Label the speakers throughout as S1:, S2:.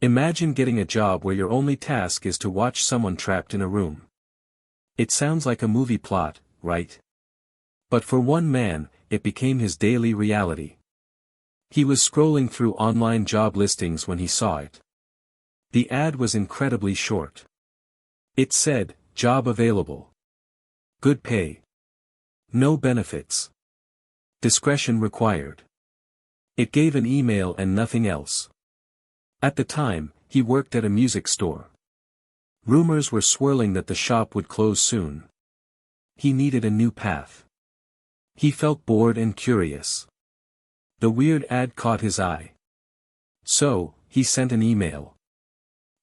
S1: Imagine getting a job where your only task is to watch someone trapped in a room. It sounds like a movie plot, right? But for one man, it became his daily reality. He was scrolling through online job listings when he saw it. The ad was incredibly short. It said, "Job available. Good pay. No benefits. Discretion required." It gave an email and nothing else. At the time, he worked at a music store. Rumors were swirling that the shop would close soon. He needed a new path. He felt bored and curious. The weird ad caught his eye. So, he sent an email.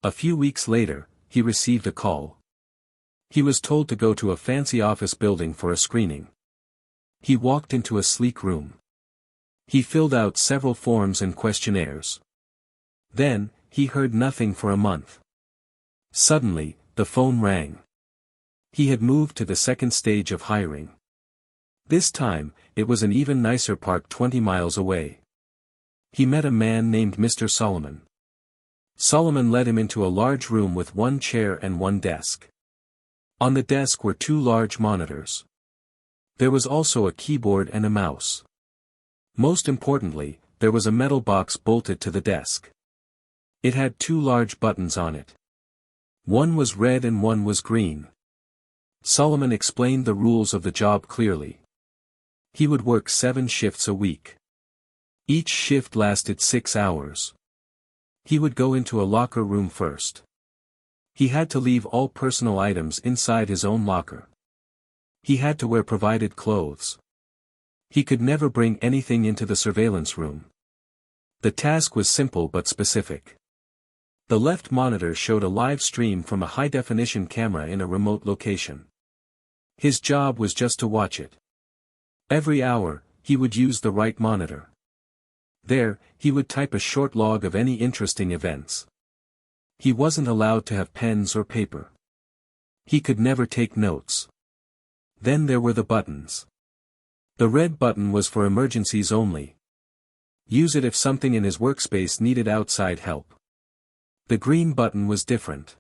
S1: A few weeks later, he received a call. He was told to go to a fancy office building for a screening. He walked into a sleek room. He filled out several forms and questionnaires. Then, he heard nothing for a month. Suddenly, the phone rang. He had moved to the second stage of hiring. This time, it was an even nicer park 20 miles away. He met a man named Mr. Solomon. Solomon led him into a large room with one chair and one desk. On the desk were two large monitors. There was also a keyboard and a mouse. Most importantly, there was a metal box bolted to the desk. It had two large buttons on it. One was red and one was green. Solomon explained the rules of the job clearly. He would work 7 shifts a week. Each shift lasted 6 hours. He would go into a locker room first. He had to leave all personal items inside his own locker. He had to wear provided clothes. He could never bring anything into the surveillance room. The task was simple but specific. The left monitor showed a live stream from a high-definition camera in a remote location. His job was just to watch it. Every hour, he would use the right monitor. There, he would type a short log of any interesting events. He wasn't allowed to have pens or paper. He could never take notes. Then there were the buttons. The red button was for emergencies only. Use it if something in his workspace needed outside help. The green button was different.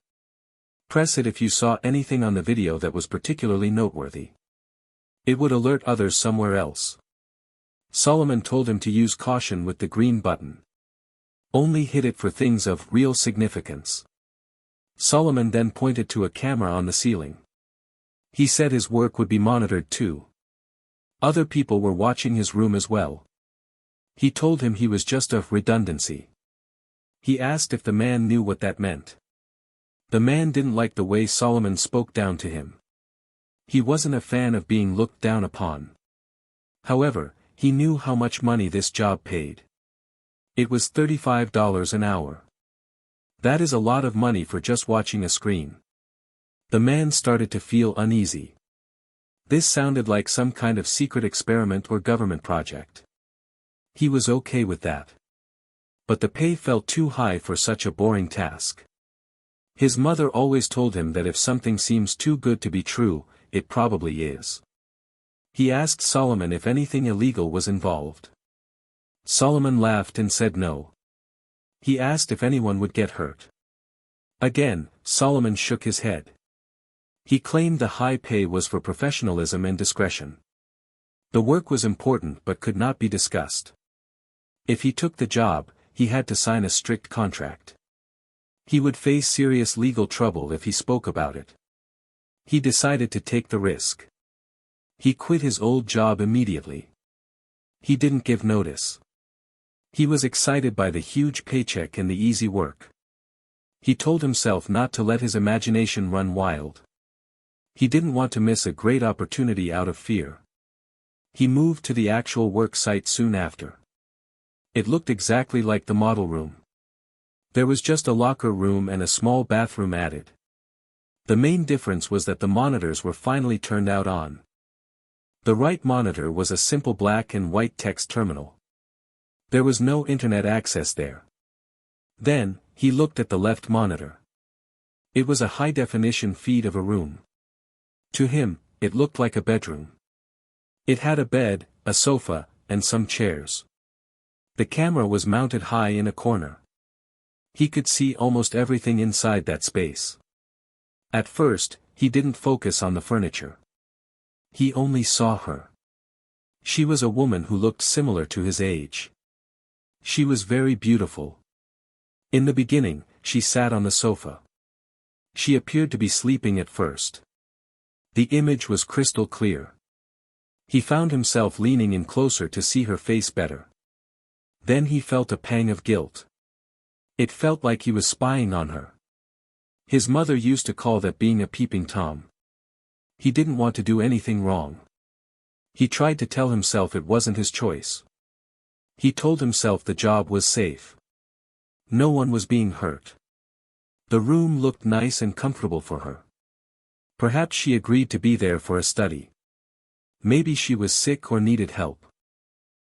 S1: Press it if you saw anything on the video that was particularly noteworthy. It would alert others somewhere else. Solomon told him to use caution with the green button. Only hit it for things of real significance. Solomon then pointed to a camera on the ceiling. He said his work would be monitored too. Other people were watching his room as well. He told him he was just a redundancy. He asked if the man knew what that meant. The man didn't like the way Solomon spoke down to him. He wasn't a fan of being looked down upon. However, he knew how much money this job paid. It was $35 an hour. That is a lot of money for just watching a screen. The man started to feel uneasy. This sounded like some kind of secret experiment or government project. He was okay with that. But the pay felt too high for such a boring task. His mother always told him that if something seems too good to be true, it probably is. He asked Solomon if anything illegal was involved. Solomon laughed and said no. He asked if anyone would get hurt. Again, Solomon shook his head. He claimed the high pay was for professionalism and discretion. The work was important but could not be discussed. If he took the job, he had to sign a strict contract. He would face serious legal trouble if he spoke about it. He decided to take the risk. He quit his old job immediately. He didn't give notice. He was excited by the huge paycheck and the easy work. He told himself not to let his imagination run wild. He didn't want to miss a great opportunity out of fear. He moved to the actual work site soon after. It looked exactly like the model room. There was just a locker room and a small bathroom added. The main difference was that the monitors were finally turned out on. The right monitor was a simple black and white text terminal. There was no internet access there. Then, he looked at the left monitor. It was a high-definition feed of a room. To him, it looked like a bedroom. It had a bed, a sofa, and some chairs. The camera was mounted high in a corner. He could see almost everything inside that space. At first, he didn't focus on the furniture. He only saw her. She was a woman who looked similar to his age. She was very beautiful. In the beginning, she sat on the sofa. She appeared to be sleeping at first. The image was crystal clear. He found himself leaning in closer to see her face better. Then he felt a pang of guilt. It felt like he was spying on her. His mother used to call that being a peeping Tom. He didn't want to do anything wrong. He tried to tell himself it wasn't his choice. He told himself the job was safe. No one was being hurt. The room looked nice and comfortable for her. Perhaps she agreed to be there for a study. Maybe she was sick or needed help.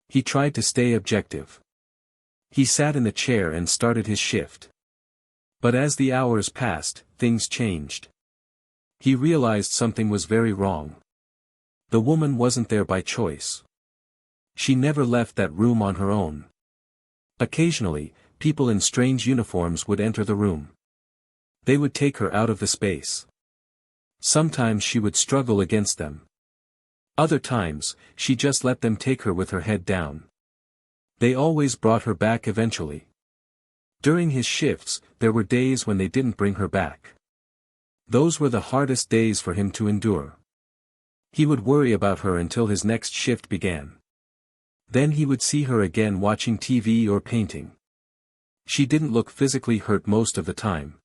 S1: He tried to stay objective. He sat in the chair and started his shift. But as the hours passed, things changed. He realized something was very wrong. The woman wasn't there by choice. She never left that room on her own. Occasionally, people in strange uniforms would enter the room. They would take her out of the space. Sometimes she would struggle against them. Other times, she just let them take her with her head down. They always brought her back eventually. During his shifts, there were days when they didn't bring her back. Those were the hardest days for him to endure. He would worry about her until his next shift began. Then he would see her again watching TV or painting. She didn't look physically hurt most of the time.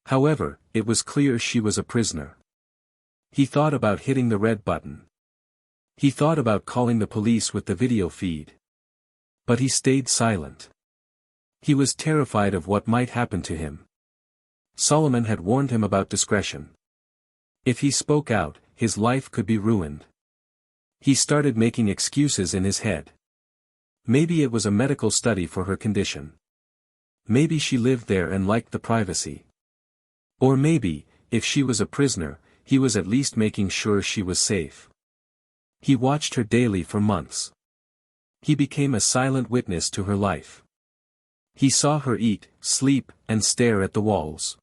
S1: However, it was clear she was a prisoner. He thought about hitting the red button. He thought about calling the police with the video feed. But he stayed silent. He was terrified of what might happen to him. Solomon had warned him about discretion. If he spoke out, his life could be ruined. He started making excuses in his head. Maybe it was a medical study for her condition. Maybe she lived there and liked the privacy. Or maybe, if she was a prisoner, he was at least making sure she was safe. He watched her daily for months. He became a silent witness to her life. He saw her eat, sleep, and stare at the walls.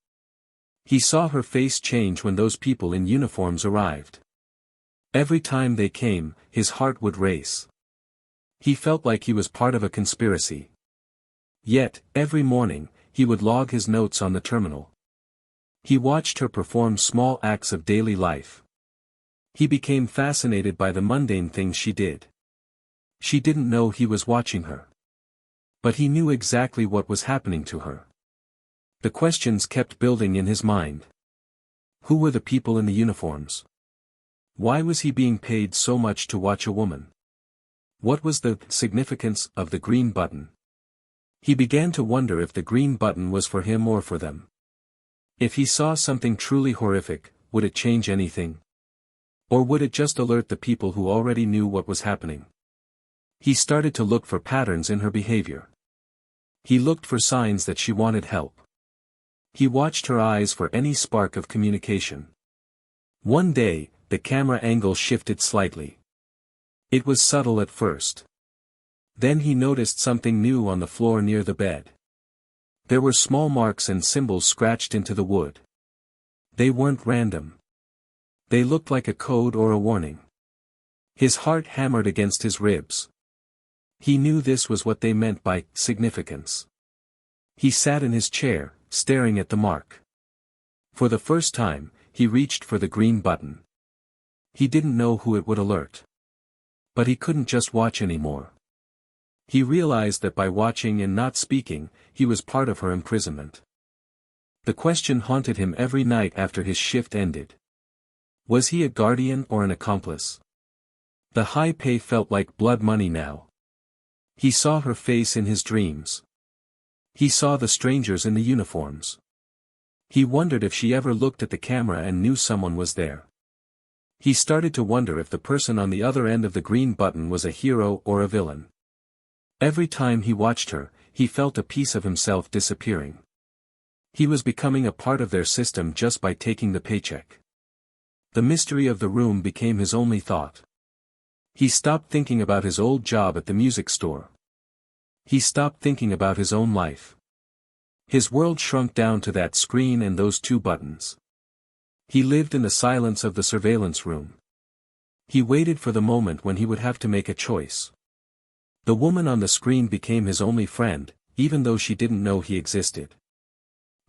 S1: He saw her face change when those people in uniforms arrived. Every time they came, his heart would race. He felt like he was part of a conspiracy. Yet, every morning, he would log his notes on the terminal. He watched her perform small acts of daily life. He became fascinated by the mundane things she did. She didn't know he was watching her. But he knew exactly what was happening to her. The questions kept building in his mind. Who were the people in the uniforms? Why was he being paid so much to watch a woman? What was the significance of the green button? He began to wonder if the green button was for him or for them. If he saw something truly horrific, would it change anything? Or would it just alert the people who already knew what was happening? He started to look for patterns in her behavior. He looked for signs that she wanted help. He watched her eyes for any spark of communication. One day, the camera angle shifted slightly. It was subtle at first. Then he noticed something new on the floor near the bed. There were small marks and symbols scratched into the wood. They weren't random. They looked like a code or a warning. His heart hammered against his ribs. He knew this was what they meant by significance. He sat in his chair, staring at the mark. For the first time, he reached for the green button. He didn't know who it would alert. But he couldn't just watch anymore. He realized that by watching and not speaking, he was part of her imprisonment. The question haunted him every night after his shift ended. Was he a guardian or an accomplice? The high pay felt like blood money now. He saw her face in his dreams. He saw the strangers in the uniforms. He wondered if she ever looked at the camera and knew someone was there. He started to wonder if the person on the other end of the green button was a hero or a villain. Every time he watched her, he felt a piece of himself disappearing. He was becoming a part of their system just by taking the paycheck. The mystery of the room became his only thought. He stopped thinking about his old job at the music store. He stopped thinking about his own life. His world shrunk down to that screen and those two buttons. He lived in the silence of the surveillance room. He waited for the moment when he would have to make a choice. The woman on the screen became his only friend, even though she didn't know he existed.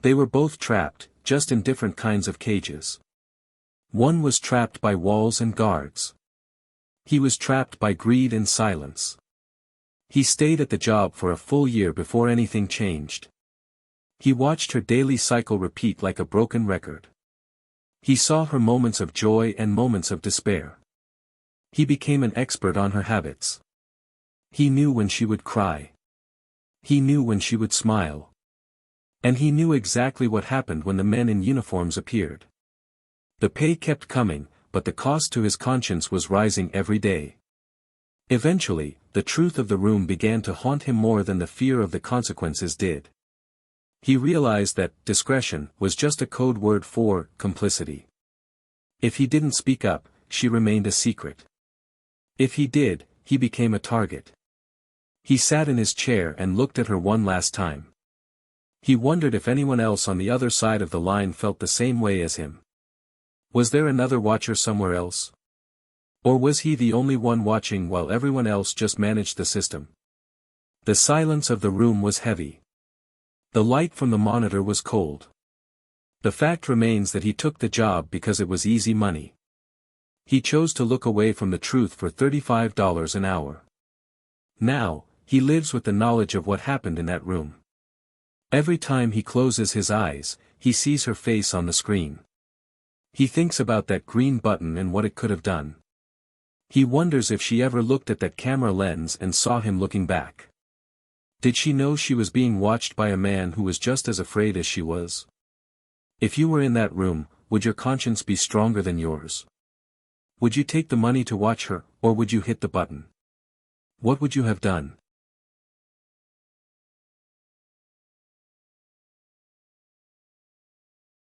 S1: They were both trapped, just in different kinds of cages. One was trapped by walls and guards. He was trapped by greed and silence. He stayed at the job for a full year before anything changed. He watched her daily cycle repeat like a broken record. He saw her moments of joy and moments of despair. He became an expert on her habits. He knew when she would cry. He knew when she would smile. And he knew exactly what happened when the men in uniforms appeared. The pay kept coming, but the cost to his conscience was rising every day. Eventually, the truth of the room began to haunt him more than the fear of the consequences did. He realized that discretion was just a code word for complicity. If he didn't speak up, she remained a secret. If he did, he became a target. He sat in his chair and looked at her one last time. He wondered if anyone else on the other side of the line felt the same way as him. Was there another watcher somewhere else? Or was he the only one watching while everyone else just managed the system? The silence of the room was heavy. The light from the monitor was cold. The fact remains that he took the job because it was easy money. He chose to look away from the truth for $35 an hour. Now, he lives with the knowledge of what happened in that room. Every time he closes his eyes, he sees her face on the screen. He thinks about that green button and what it could have done. He wonders if she ever looked at that camera lens and saw him looking back. Did she know she was being watched by a man who was just as afraid as she was? If you were in that room, would your conscience be stronger than yours? Would you take the money to watch her, or would you hit the button? What would you have done?